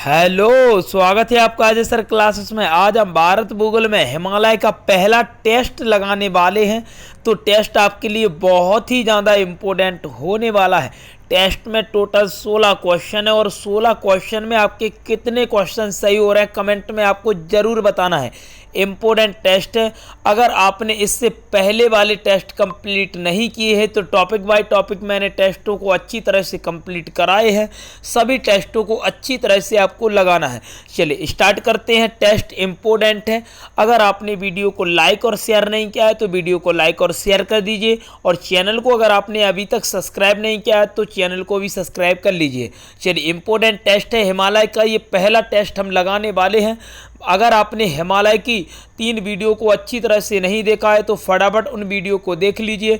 Hello, स्वागत है आपका अजय सर क्लासेस में। आज हम भारत भूगोल में हिमालय का पहला टेस्ट लगाने वाले हैं। तो टेस्ट आपके लिए बहुत ही ज़्यादा इम्पोर्टेंट होने वाला है। टेस्ट में टोटल 16 क्वेश्चन है और 16 क्वेश्चन में आपके कितने क्वेश्चन सही हो रहे हैं कमेंट में आपको ज़रूर बताना है। इम्पोर्टेंट टेस्ट है। अगर आपने इससे पहले वाले टेस्ट कंप्लीट नहीं किए हैं तो टॉपिक बाय टॉपिक मैंने टेस्टों को अच्छी तरह से कंप्लीट कराए हैं। सभी टेस्टों को अच्छी तरह से आपको लगाना है। चलिए स्टार्ट करते हैं। टेस्ट इम्पोर्टेंट है। अगर आपने वीडियो को लाइक और शेयर नहीं किया है तो वीडियो को लाइक और शेयर कर दीजिए, और चैनल को अगर आपने अभी तक सब्सक्राइब नहीं किया है तो चैनल को भी सब्सक्राइब कर लीजिए। चलिए इम्पोर्टेंट टेस्ट है हिमालय का, ये पहला टेस्ट हम लगाने वाले हैं। अगर आपने हिमालय की 3 वीडियो को अच्छी तरह से नहीं देखा है तो फटाफट उन वीडियो को देख लीजिए।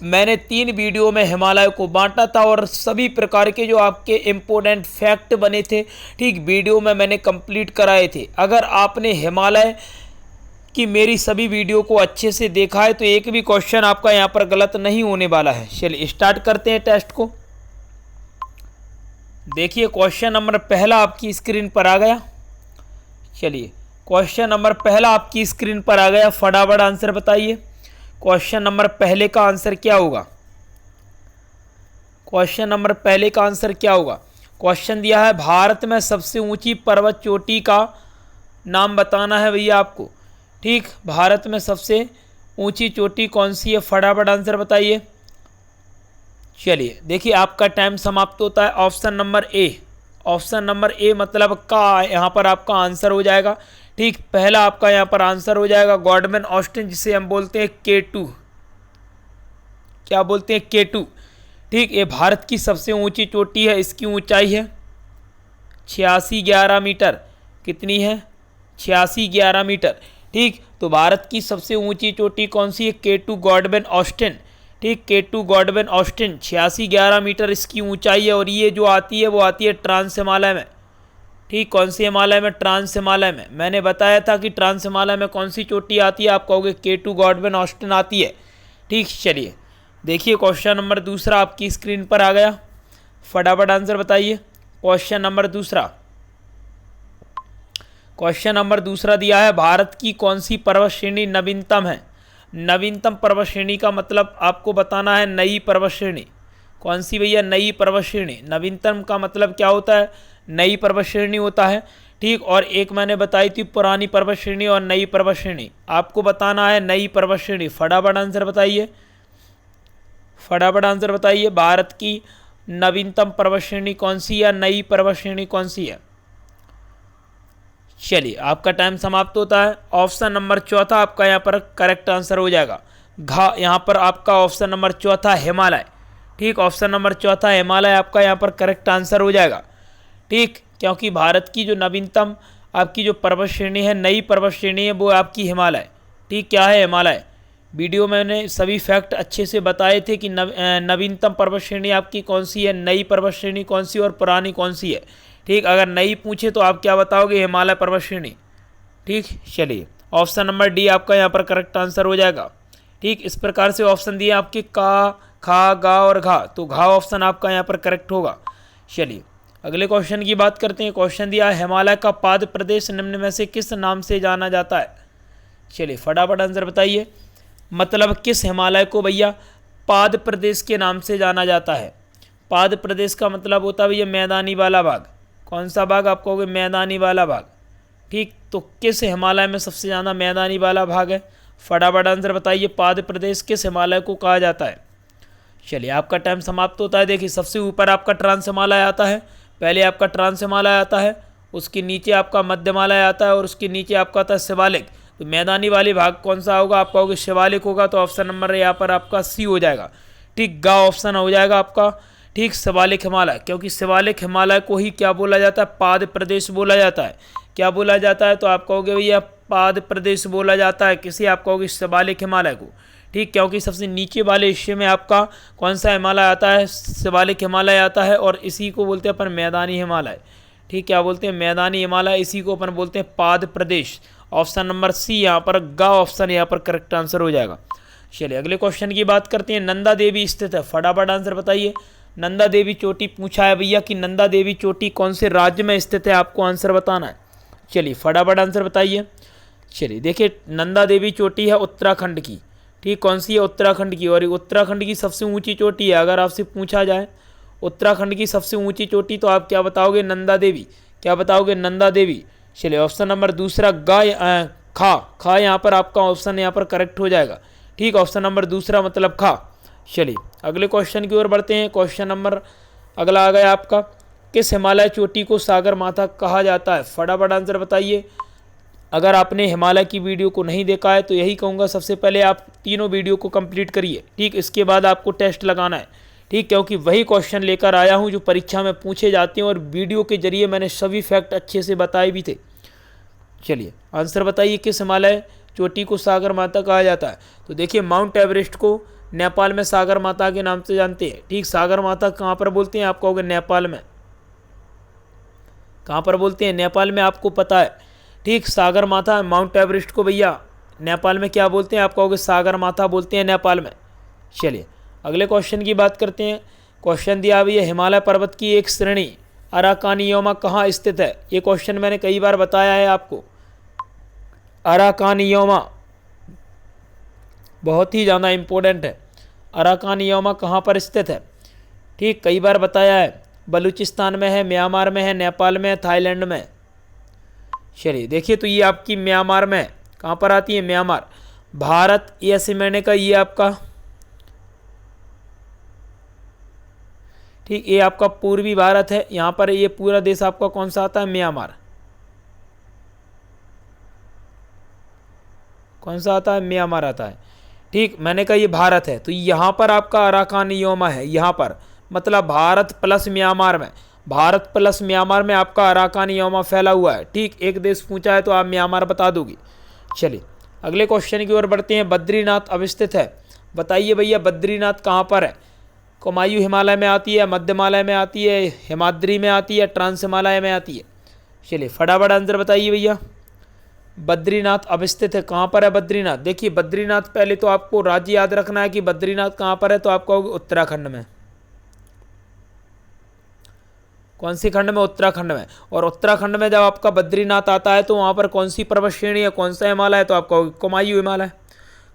मैंने 3 वीडियो में हिमालय को बांटा था और सभी प्रकार के जो आपके इम्पोर्टेंट फैक्ट बने थे ठीक वीडियो में मैंने कंप्लीट कराए थे। अगर आपने हिमालय कि मेरी सभी वीडियो को अच्छे से देखा है तो एक भी क्वेश्चन आपका यहाँ पर गलत नहीं होने वाला है। चलिए स्टार्ट करते हैं टेस्ट को। देखिए क्वेश्चन नंबर पहला आपकी स्क्रीन पर आ गया। चलिए क्वेश्चन नंबर पहला आपकी स्क्रीन पर आ गया, फटाफट आंसर बताइए। क्वेश्चन नंबर पहले का आंसर क्या होगा? क्वेश्चन नंबर पहले का आंसर क्या होगा? क्वेश्चन दिया है भारत में सबसे ऊंची पर्वत चोटी का नाम बताना है भैया आपको। ठीक, भारत में सबसे ऊंची चोटी कौन सी है? फटाफट आंसर बताइए। चलिए देखिए आपका टाइम समाप्त होता है। Option number A, option number A मतलब का यहाँ पर आपका आंसर हो जाएगा। ठीक, पहला आपका यहाँ पर आंसर हो जाएगा गॉडमैन ऑस्टिन, जिसे हम बोलते हैं K2। क्या बोलते हैं? K2। ठीक, ये भारत की सबसे ऊंची चोटी है। इसकी ऊंचाई है 8611 मीटर। कितनी है? 8611 मीटर। ठीक, तो भारत की सबसे ऊंची चोटी कौन सी है? K2 godman Austin. ठीक, K2 गॉडमैन ऑस्टिन 8611 मीटर इसकी ऊंचाई है। और ये जो आती है वो आती है ट्रांस हिमालय में। ठीक, कौन सी हिमालय में? ट्रांस हिमालय में। मैंने बताया था कि ट्रांस हिमालय में कौन सी चोटी आती है, आप कहोगे K2 गॉडमैन ऑस्टिन आती है। ठीक, चलिए देखिए क्वेश्चन नंबर दूसरा आपकी स्क्रीन पर आ गया, फटाफट आंसर बताइए। क्वेश्चन नंबर दूसरा, क्वेश्चन नंबर दूसरा दिया है भारत की कौन सी पर्वत श्रेणी नवीनतम है? नवीनतम पर्वत श्रेणी का मतलब आपको बताना है नई पर्वत श्रेणी। कौन सी भैया? नई पर्वत श्रेणी। नवीनतम का मतलब क्या होता है? नई पर्वत श्रेणी होता है। ठीक, और एक मैंने बताई थी पुरानी पर्वत श्रेणी और नई पर्वत श्रेणी। आपको बताना है नई पर्वत श्रेणी। फटाफट आंसर बताइए, फटाफट आंसर बताइए। भारत की नवीनतम पर्वत श्रेणी कौन सी है? नई पर्वत श्रेणी कौन सी है? चलिए आपका टाइम समाप्त होता है। ऑप्शन नंबर चौथा आपका यहाँ पर करेक्ट आंसर हो जाएगा। घा यहाँ पर आपका ऑप्शन नंबर चौथा हिमालय। ठीक, ऑप्शन नंबर चौथा हिमालय आपका यहाँ पर करेक्ट आंसर हो जाएगा। ठीक, क्योंकि भारत की जो नवीनतम आपकी जो पर्वत श्रेणी है, नई पर्वत श्रेणी है, वो आपकी हिमालय। ठीक, क्या है? हिमालय। वीडियो में मैंने सभी फैक्ट अच्छे से बताए थे कि नवीनतम पर्वत श्रेणी आपकी कौन सी है, नई पर्वत श्रेणी कौन सी और पुरानी कौन सी है। ठीक, अगर नई पूछे तो आप क्या बताओगे? हिमालय पर्वत श्रेणी। ठीक, चलिए ऑप्शन नंबर डी आपका यहाँ पर करेक्ट आंसर हो जाएगा। ठीक, इस प्रकार से ऑप्शन दिए आपके का, खा, गा और घा, तो घा ऑप्शन आपका यहाँ पर करेक्ट होगा। चलिए अगले क्वेश्चन की बात करते हैं। क्वेश्चन दिया है हिमालय का पाद प्रदेश निम्न में से किस नाम से जाना जाता है? चलिए फटाफट आंसर बताइए। मतलब किस हिमालय को भैया पाद प्रदेश के नाम से जाना जाता है? पाद प्रदेश का मतलब होता है भैया मैदानी वाला भाग। कौन सा भाग? आप कहोगे मैदानी वाला भाग। ठीक, तो किस हिमालय में सबसे ज़्यादा मैदानी वाला भाग है? फटाफट आंसर बताइए। पाद प्रदेश किस हिमालय को कहा जाता है? चलिए आपका टाइम समाप्त होता है। देखिए सबसे ऊपर आपका ट्रांस हिमालय आता है। पहले आपका ट्रांस हिमालय आता है, उसके नीचे आपका मध्य हिमालय आता है और उसके नीचे आपका आता है शिवालिक। तो मैदानी वाली भाग कौन सा होगा? आप कहोगे शिवालिक होगा, तो ऑप्शन नंबर यहाँ पर आपका सी हो जाएगा। ठीक, गा ऑप्शन हो जाएगा आपका। ठीक, शिवालिक हिमालय, क्योंकि शिवालिक हिमालय को ही क्या बोला जाता है? पाद प्रदेश बोला जाता है। क्या बोला जाता है? तो आप कहोगे भैया पाद प्रदेश बोला जाता है। किसी आप कहोगे शिवालिक हिमालय को। ठीक, क्योंकि सबसे नीचे वाले हिस्से में आपका कौन सा हिमालय आता है? शिवालिक हिमालय आता है, और इसी को बोलते हैं अपन मैदानी हिमालय। ठीक, क्या बोलते हैं? मैदानी हिमालय, इसी को अपन बोलते हैं पाद प्रदेश। ऑप्शन नंबर सी यहाँ पर गा ऑप्शन यहाँ पर करेक्ट आंसर हो जाएगा। चलिए अगले क्वेश्चन की बात करते हैं। नंदा देवी स्थित है, फटाफट आंसर बताइए। नंदा देवी चोटी पूछा है भैया कि नंदा देवी चोटी कौन से राज्य में स्थित है, आपको आंसर बताना है। चलिए फटाफट आंसर बताइए। चलिए देखिए नंदा देवी चोटी है उत्तराखंड की, ठीक, कौन सी है, उत्तराखंड की। और उत्तराखंड की सबसे ऊंची चोटी है, अगर आपसे पूछा जाए उत्तराखंड की सबसे ऊंची चोटी, तो आप क्या बताओगे, नंदा देवी। क्या बताओगे, नंदा देवी। चलिए ऑप्शन नंबर दूसरा खा यहाँ पर आपका ऑप्शन यहाँ पर करेक्ट हो जाएगा, ठीक, ऑप्शन नंबर दूसरा मतलब खा। चलिए अगले क्वेश्चन की ओर बढ़ते हैं। क्वेश्चन नंबर अगला आ गया आपका, किस हिमालय चोटी को सागर माथा कहा जाता है, फटाफट आंसर बताइए। अगर आपने हिमालय की वीडियो को नहीं देखा है तो यही कहूँगा सबसे पहले आप तीनों वीडियो को कंप्लीट करिए, ठीक, इसके बाद आपको टेस्ट लगाना है, ठीक, क्योंकि वही क्वेश्चन लेकर आया हूँ जो परीक्षा में पूछे जाते हैं और वीडियो के जरिए मैंने सभी फैक्ट अच्छे से बताए भी थे। चलिए आंसर बताइए, किस हिमालय चोटी को सागर माता कहा जाता है। तो देखिए माउंट एवरेस्ट को नेपाल में सागर माता के नाम से जानते हैं, ठीक, सागर माता कहाँ पर बोलते हैं, आप कहोगे नेपाल में। कहाँ पर बोलते हैं, नेपाल में, आपको पता है, ठीक, सागर माता माउंट एवरेस्ट को भैया नेपाल में क्या बोलते हैं, आप कहोगे सागर माता बोलते हैं नेपाल में। चलिए अगले क्वेश्चन की बात करते हैं। क्वेश्चन दिया भैया, हिमालय पर्वत की एक श्रेणी अराकानियोमा कहाँ स्थित है। ये क्वेश्चन मैंने कई बार बताया है आपको। अराकानियोमा बहुत ही ज़्यादा इम्पोर्टेंट है। अराकानियोमा कहाँ पर स्थित है, ठीक, कई बार बताया है। बलूचिस्तान में है, म्यांमार में है, नेपाल में है, थाईलैंड में। चलिए देखिए तो ये आपकी म्यांमार में है। कहाँ पर आती है, म्यांमार। भारत ये ऐसे मैंने कहा ये आपका, ठीक, ये आपका पूर्वी भारत है। यहाँ पर ये पूरा देश आपका कौन सा आता है, म्यांमार। कौन सा आता है, म्यांमार आता है, ठीक, मैंने कहा ये भारत है। तो यहाँ पर आपका अराकानियोमा है, यहाँ पर मतलब भारत प्लस म्यांमार में, भारत प्लस म्यांमार में आपका अराकानियोमा फैला हुआ है, ठीक। एक देश पूछा है तो आप म्यांमार बता दोगे। चलिए अगले क्वेश्चन की ओर बढ़ते हैं। बद्रीनाथ अवस्थित है, बताइए भैया बद्रीनाथ कहाँ पर है। कुमायूं हिमालय में आती है, मध्य हिमालय में आती है, हिमाद्री में आती है, ट्रांस हिमालय में आती है। चलिए फटाफट आंसर बताइए भैया। बद्रीनाथ अवस्थित है, कहाँ पर है बद्रीनाथ। देखिए बद्रीनाथ पहले तो आपको राज्य याद रखना है कि बद्रीनाथ कहाँ पर है, तो आप कहोगे उत्तराखंड में। कौन सी खंड में, उत्तराखंड में। और उत्तराखंड में जब आपका बद्रीनाथ आता है तो वहाँ पर कौन सी पर्वत श्रेणी है, कौन सा हिमालय है, तो आप कहोगे कुमायूं हिमालय।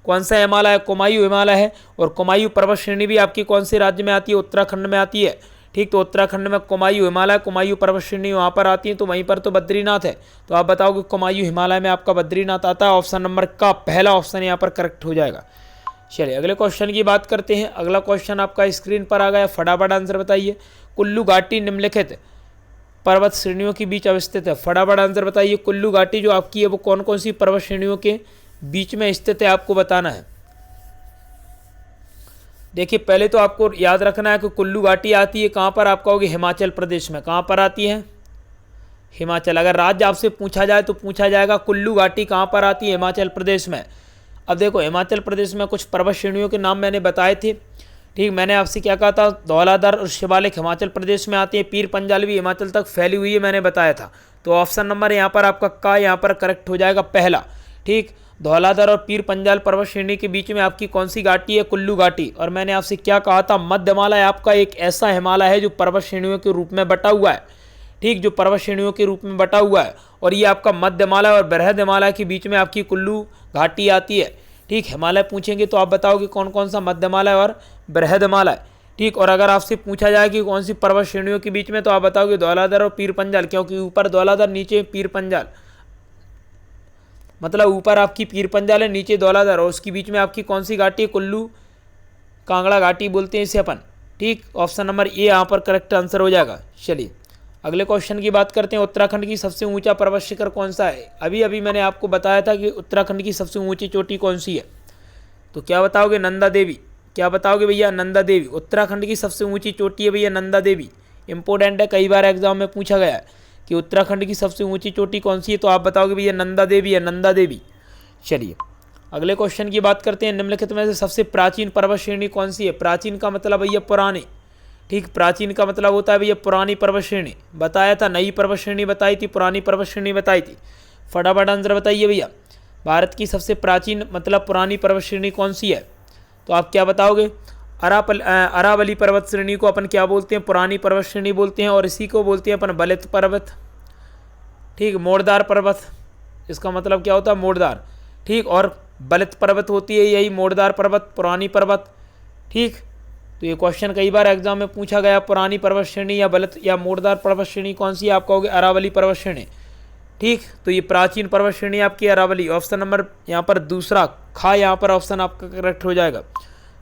कौन सा हिमालय है, कुमायूं हिमालय है। और कुमायूं पर्वत श्रेणी भी आपकी कौन से राज्य में आती है, उत्तराखंड में आती है, ठीक। तो उत्तराखंड में कुमायूं हिमालय, कुमायूं पर्वत श्रेणी वहाँ पर आती है, तो वहीं पर तो बद्रीनाथ है। तो आप बताओगे कुमायूं हिमालय में आपका बद्रीनाथ आता है। ऑप्शन नंबर का पहला ऑप्शन यहाँ पर करेक्ट हो जाएगा। चलिए अगले क्वेश्चन की बात करते हैं। अगला क्वेश्चन आपका स्क्रीन पर आ गया, फटाफट आंसर बताइए। कुल्लू घाटी निम्नलिखित पर्वत श्रेणियों के बीच अवस्थित है, फटाफट आंसर बताइए। कुल्लू घाटी जो आपकी है वो कौन कौन सी पर्वत श्रेणियों के बीच में स्थित है, आपको बताना है। देखिए पहले तो आपको याद रखना है कि कुल्लू घाटी आती है कहाँ पर, आप कहोगे हिमाचल प्रदेश में। कहाँ पर आती है, हिमाचल। अगर राज्य आपसे पूछा जाए तो पूछा जाएगा कुल्लू घाटी कहाँ पर आती है, हिमाचल प्रदेश में। अब देखो हिमाचल प्रदेश में कुछ पर्वत श्रेणियों के नाम मैंने बताए थे, ठीक। मैंने आपसे क्या कहा था, धौलाधर और शिवालिक हिमाचल प्रदेश में आती है, पीर पंजाल भी हिमाचल तक फैली हुई है, मैंने बताया था। तो ऑप्शन नंबर यहाँ पर आपका का यहाँ पर करेक्ट हो जाएगा पहला, ठीक। धौलाधर और पीर पंजाल पर्वत श्रेणी के बीच में आपकी कौन सी घाटी है, कुल्लू घाटी। और मैंने आपसे क्या कहा था, मध्य हिमालय आपका एक ऐसा हिमालय है जो पर्वत श्रेणियों के रूप में बटा हुआ है, ठीक, जो पर्वत श्रेणियों के रूप में बटा हुआ है। और ये आपका मध्य हिमालय और बृहद हिमालय के बीच में आपकी कुल्लू घाटी आती है, ठीक। हिमालय पूछेंगे तो आप बताओगे कौन कौन सा, मध्य हिमालय और बृहद हिमालय, ठीक। और अगर आपसे पूछा जाए कि कौन सी पर्वत श्रेणियों के बीच में, तो आप बताओगे धौलाधर और पीर पंजाल, क्योंकि ऊपर धौलाधर नीचे पीर पंजाल, मतलब ऊपर आपकी पीर पंजाल है, नीचे धौलाधर, और उसके बीच में आपकी कौन सी घाटी है, कुल्लू कांगड़ा घाटी बोलते हैं इसे अपन, ठीक। ऑप्शन नंबर ए यहाँ पर करेक्ट आंसर हो जाएगा। चलिए अगले क्वेश्चन की बात करते हैं। उत्तराखंड की सबसे ऊंचा पर्वत शिखर कौन सा है। अभी मैंने आपको बताया था कि उत्तराखंड की सबसे ऊंची चोटी कौन सी है, तो क्या बताओगे, नंदा देवी। क्या बताओगे भैया, नंदा देवी। उत्तराखंड की सबसे ऊंची चोटी है भैया नंदा देवी। इंपॉर्टेंट है, कई बार एग्जाम में पूछा गया है कि उत्तराखंड की सबसे ऊंची चोटी कौन सी है, तो आप बताओगे भैया नंदा देवी है, नंदा देवी। चलिए अगले क्वेश्चन की बात करते हैं। निम्नलिखित में से सबसे प्राचीन पर्वत श्रेणी कौन सी है। प्राचीन का मतलब भैया पुरानी, ठीक। प्राचीन का मतलब होता है भैया पुरानी पर्वत श्रेणी। बताया था, नई पर्वत श्रेणी बताई थी, पुरानी पर्वत श्रेणी बताई थी। फटाफट आंसर बताइए भैया। भारत की सबसे प्राचीन मतलब पुरानी पर्वत श्रेणी कौन सी है, तो आप क्या बताओगे। अरावली पर्वत श्रेणी को अपन क्या बोलते हैं, पुरानी पर्वत श्रेणी बोलते हैं, और इसी को बोलते हैं अपन बलित पर्वत, ठीक, मोड़दार पर्वत, इसका मतलब क्या होता है, मोड़दार, ठीक, और बलित पर्वत होती है यही मोड़दार पर्वत, पुरानी पर्वत, ठीक। तो ये क्वेश्चन कई बार एग्जाम में पूछा गया, पुरानी पर्वत श्रेणी या बलित या मोड़दार पर्वत श्रेणी कौन सी है, आप कहोगे अरावली पर्वत श्रेणी, ठीक। तो ये प्राचीन पर्वत श्रेणी आपकी अरावली, ऑप्शन नंबर यहाँ पर दूसरा खा, यहाँ पर ऑप्शन आपका करेक्ट हो जाएगा।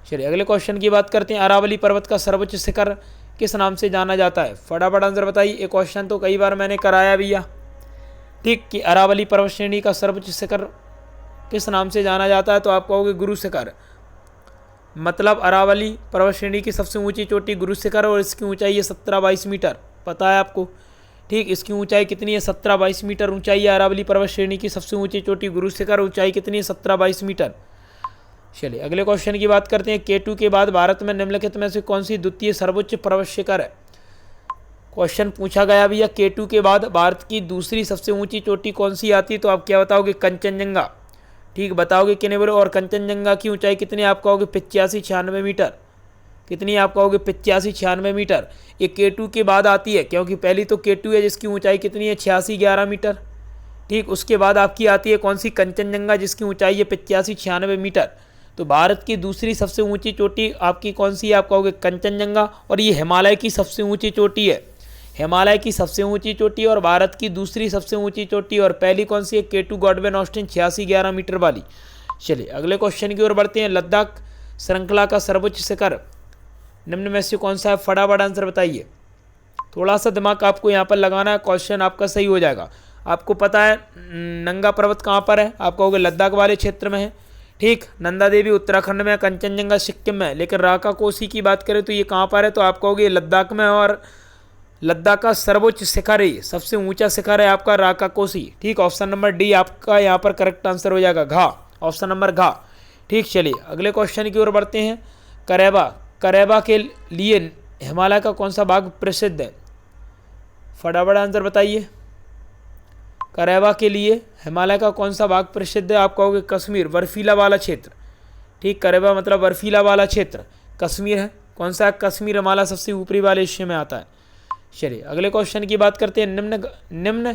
चलिए अगले क्वेश्चन की बात करते हैं। अरावली पर्वत का सर्वोच्च शिखर किस नाम से जाना जाता है, फटाफट आंसर बताइए। ये क्वेश्चन तो कई बार मैंने कराया भैया, ठीक, कि अरावली पर्वत श्रेणी का सर्वोच्च शिखर किस नाम से जाना जाता है, तो आप कहोगे गुरु शिखर, मतलब अरावली पर्वत श्रेणी की सबसे ऊंची चोटी गुरु शिखर, और इसकी ऊंचाई है 17-22 मीटर, पता है आपको, ठीक। इसकी ऊंचाई कितनी है, 17-22 मीटर ऊंचाई है अरावली पर्वत श्रेणी की सबसे ऊंची चोटी गुरु शिखर, ऊंचाई कितनी है, 17-22 मीटर। चलिए अगले क्वेश्चन की बात करते हैं। K2 के बाद भारत में निम्नलिखित में से कौन सी द्वितीय सर्वोच्च पर्वत शिखर है, क्वेश्चन पूछा गया भैया K2 के बाद भारत की दूसरी सबसे ऊंची चोटी कौन सी आती है, तो आप क्या बताओगे, कंचनजंगा, ठीक, बताओगे कि नहीं बोलो। और कंचनजंगा की ऊंचाई कितनी, आप कहोगे 85-96 मीटर, कितनी आप कहोगे 85-96 मीटर। ये K2 के बाद आती है, क्योंकि पहली तो K2 है जिसकी ऊंचाई कितनी है 86-11 मीटर, ठीक। उसके बाद आपकी आती है कौन सी, कंचनजंगा, जिसकी ऊंचाई है 85-96 मीटर। तो भारत की दूसरी सबसे ऊंची चोटी आपकी कौन सी है, आप कहोगे कंचनजंगा, और ये हिमालय की सबसे ऊंची चोटी है, हिमालय की सबसे ऊंची चोटी और भारत की दूसरी सबसे ऊंची चोटी, और पहली कौन सी है, K2 गॉडवेन ऑस्टिन 86-11 मीटर वाली। चलिए अगले क्वेश्चन की ओर बढ़ते हैं। लद्दाख श्रृंखला का सर्वोच्च शिखर निम्न में से कौन सा है, फटाफट आंसर बताइए। थोड़ा सा दिमाग आपको यहाँ पर लगाना है, क्वेश्चन आपका सही हो जाएगा। आपको पता है नंगा पर्वत कहाँ पर है, आप कहोगे लद्दाख वाले क्षेत्र में है, ठीक। नंदा देवी उत्तराखंड में है, कंचनजंगा सिक्किम में है, लेकिन राका कोसी की बात करें तो ये कहाँ पर है, तो आप कहोगे लद्दाख में है, और लद्दाख का सर्वोच्च शिखर है, सबसे ऊंचा शिखर है आपका राका कोसी, ठीक। ऑप्शन नंबर डी आपका यहाँ पर करेक्ट आंसर हो जाएगा, घा, ऑप्शन नंबर घा, ठीक। चलिए अगले क्वेश्चन की ओर बढ़ते हैं। करेबा, करेबा के लिए हिमालय का कौन सा भाग प्रसिद्ध है, फटाफट आंसर बताइए। करेबा के लिए हिमालय का कौन सा भाग प्रसिद्ध है, आप कहोगे कश्मीर, बर्फीला वाला क्षेत्र, ठीक। करेबा मतलब बर्फीला वाला क्षेत्र, कश्मीर है, कौन सा, कश्मीर हिमालय सबसे ऊपरी वाले हिस्से में आता है। चलिए अगले क्वेश्चन की बात करते हैं। निम्न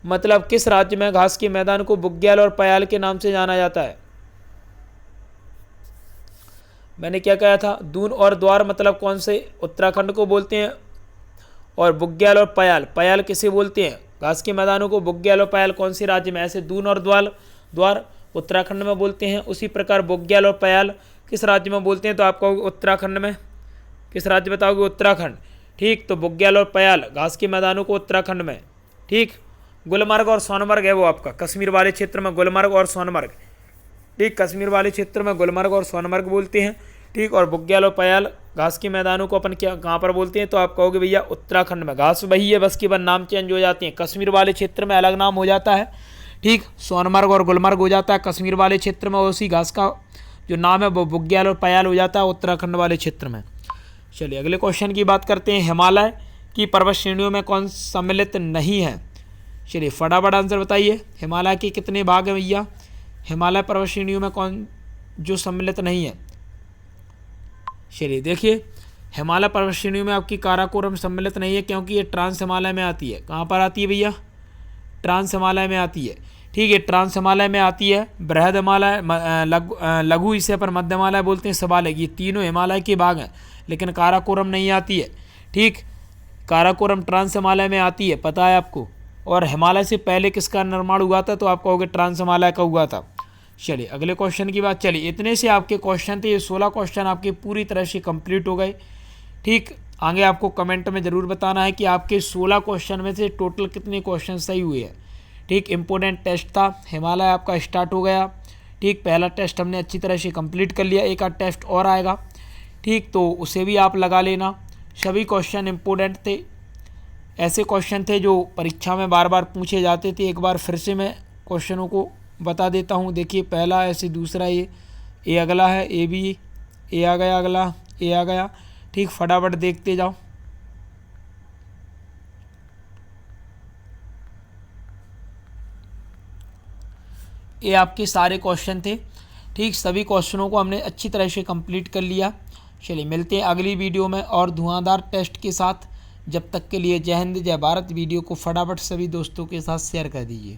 मतलब किस राज्य में घास के मैदान को बुग्याल और पयाल के नाम से जाना जाता है, मैंने क्या कहा था, दून और द्वार मतलब कौन से उत्तराखंड को बोलते हैं, और बुग्याल और पयाल, पयाल किसे बोलते हैं, घास के मैदानों को बुग्याल और पयाल कौन से राज्य में, ऐसे दून और द्वार उत्तराखंड में बोलते हैं, उसी प्रकार बुग्याल और पयाल किस राज्य में बोलते हैं, तो आप कहोगे उत्तराखंड में, किस राज्य बताओगे, उत्तराखंड, ठीक। तो बुग्याल और पयाल घास के मैदानों को उत्तराखंड में, ठीक। गुलमर्ग और सोनमर्ग है वो आपका कश्मीर वाले क्षेत्र में, गुलमर्ग और सोनमर्ग, ठीक। कश्मीर वाले क्षेत्र में गुलमर्ग और सोनमर्ग बोलते हैं, ठीक। और बुग्याल और पयाल घास के मैदानों को अपन क्या कहाँ पर बोलते हैं, तो आप कहोगे भैया उत्तराखंड में। घास वही है, बस केवल नाम चेंज हो जाते हैं, कश्मीर वाले क्षेत्र में अलग नाम हो जाता है, ठीक। सोनमर्ग और गुलमर्ग हो जाता है कश्मीर वाले क्षेत्र में, उसी घास का जो नाम है वो बुग्याल और पयाल हो जाता है उत्तराखंड वाले क्षेत्र में। चलिए अगले क्वेश्चन की बात करते हैं। हिमालय की पर्वत श्रेणियों में कौन सम्मिलित नहीं है, चलिए फटाफट आंसर बताइए। हिमालय के कितने भाग हैं भैया, हिमालय पर्वत श्रेणियों में कौन जो सम्मिलित नहीं है, चलिए देखिए हिमालय पर्वत श्रेणियों में आपकी काराकोरम सम्मिलित नहीं है, क्योंकि ये ट्रांस हिमालय में आती है। कहाँ पर आती है भैया, ट्रांस हिमालय में आती है, ठीक है। ट्रांस हिमालय में आती है, बृहद हिमालय, लघु इसे पर मध्य हिमालय बोलते हैं, शिवालिक, ये तीनों हिमालय के भाग हैं, लेकिन काराकोरम नहीं आती है, ठीक। काराकोरम ट्रांस हिमालय में आती है, पता है आपको। और हिमालय से पहले किसका निर्माण हुआ था, तो आप कहोगे ट्रांस हिमालय का हुआ था। चलिए अगले क्वेश्चन की बात, चलिए इतने से आपके क्वेश्चन थे, ये 16 क्वेश्चन आपके पूरी तरह से कंप्लीट हो गए, ठीक। आगे आपको कमेंट में ज़रूर बताना है कि आपके 16 क्वेश्चन में से टोटल कितने क्वेश्चन सही हुए हैं, ठीक। इंपॉर्टेंट टेस्ट था, हिमालय आपका स्टार्ट हो गया, ठीक। पहला टेस्ट हमने अच्छी तरह से कंप्लीट कर लिया, एक आध टेस्ट और आएगा, ठीक। तो उसे भी आप लगा लेना, सभी क्वेश्चन इंपॉर्टेंट थे, ऐसे क्वेश्चन थे जो परीक्षा में बार बार पूछे जाते थे। एक बार फिर से मैं क्वेश्चनों को बता देता हूँ, देखिए पहला ऐसे, दूसरा ये अगला है, ए भी, ए आ गया, अगला ए आ गया, ठीक। फटाफट देखते जाओ। ये आपके सारे क्वेश्चन थे, ठीक। सभी क्वेश्चनों को हमने अच्छी तरह से कंप्लीट कर लिया, चलिए मिलते हैं अगली वीडियो में और धुआंधार टेस्ट के साथ। जब तक के लिए जय हिंद जय भारत। वीडियो को फटाफट सभी दोस्तों के साथ शेयर कर दीजिए।